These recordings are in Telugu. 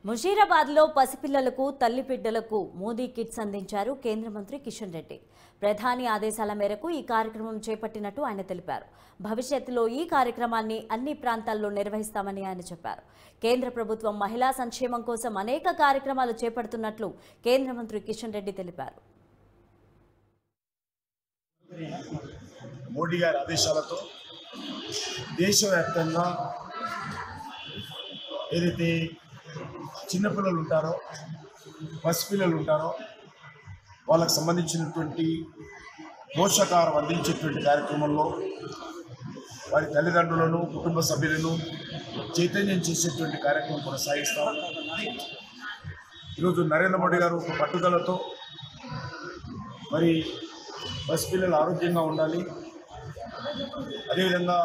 ముషీరాబాద్లో పసిపిల్లలకు తల్లిబిడ్డలకు మోదీ కిట్స్ అందించారు కేంద్ర మంత్రి కిషన్ రెడ్డి. ప్రధాని ఆదేశాల మేరకు ఈ కార్యక్రమం చేపట్టినట్టు ఆయన తెలిపారు. భవిష్యత్తులో ఈ కార్యక్రమాన్ని అన్ని ప్రాంతాల్లో నిర్వహిస్తామని ఆయన చెప్పారు. కేంద్ర ప్రభుత్వం మహిళా సంక్షేమం కోసం అనేక కార్యక్రమాలు చేపడుతున్నట్లు కేంద్ర మంత్రి కిషన్ రెడ్డి తెలిపారు. మోడీ గారి ఆదేశాలతో దేశవ్యాప్తంగా ఏదైతే చిన్నపిల్లలు ఉంటారో, పసిపిల్లలు ఉంటారో వాళ్ళకు సంబంధించినటువంటి పోషకాహారం అందించేటువంటి కార్యక్రమంలో వారి తల్లిదండ్రులను, కుటుంబ సభ్యులను చైతన్యం చేసేటువంటి కార్యక్రమం కొనసాగిస్తాం. ఈరోజు నరేంద్ర మోడీ గారు ఒక పట్టుదలతో మరి పసిపిల్లలు ఆరోగ్యంగా ఉండాలి, అదేవిధంగా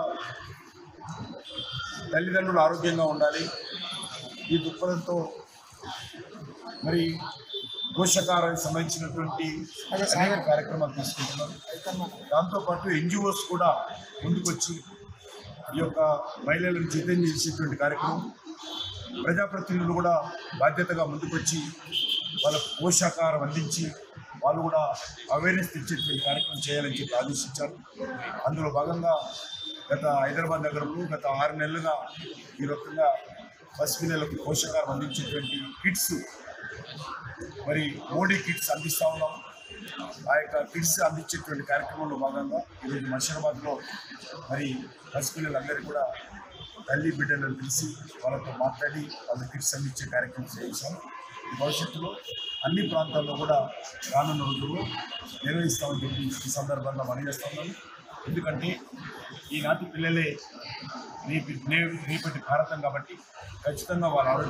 తల్లిదండ్రులు ఆరోగ్యంగా ఉండాలి, ఈ దృక్పథంతో మరి పోషకాహారానికి సంబంధించినటువంటి అనేక కార్యక్రమాలు తీసుకుంటున్నారు. దాంతోపాటు ఎన్జిఓస్ కూడా ముందుకొచ్చి ఈ యొక్క మహిళలను చైతన్యం చేసేటువంటి కార్యక్రమం, ప్రజాప్రతినిధులు కూడా బాధ్యతగా ముందుకొచ్చి వాళ్ళకు పోషకాహారం అందించి వాళ్ళు కూడా అవేర్నెస్ తెచ్చేటువంటి కార్యక్రమం చేయాలని చెప్పి ఆదేశించారు. అందులో భాగంగా హైదరాబాద్ నగరంలో గత 6 నెలలుగా ఈ రకంగా పసిపిల్లలకు పోషకాహారం అందించేటువంటి కిట్స్ మరి మోడీ కిట్స్ అందిస్తూ ఉన్నాం. ఆ యొక్క కిట్స్ అందించేటువంటి కార్యక్రమంలో భాగంగా ఈరోజు ముషీరాబాద్లో మరి పసిపిల్లలందరికీ కూడా తల్లి బిడ్డలను పిలిచి వాళ్ళతో మాట్లాడి వాళ్ళ కిట్స్ అందించే కార్యక్రమం చేయించాం. భవిష్యత్తులో అన్ని ప్రాంతాల్లో కూడా రానున్న రోజుల్లో నిర్వహిస్తామని చెప్పి ఈ సందర్భంగా మనం చేస్తున్నాం. ఎందుకంటే ఈనాటి పిల్లలే రేపటి భారతం కాబట్టి ఖచ్చితంగా వాళ్ళ ఆరోగ్యం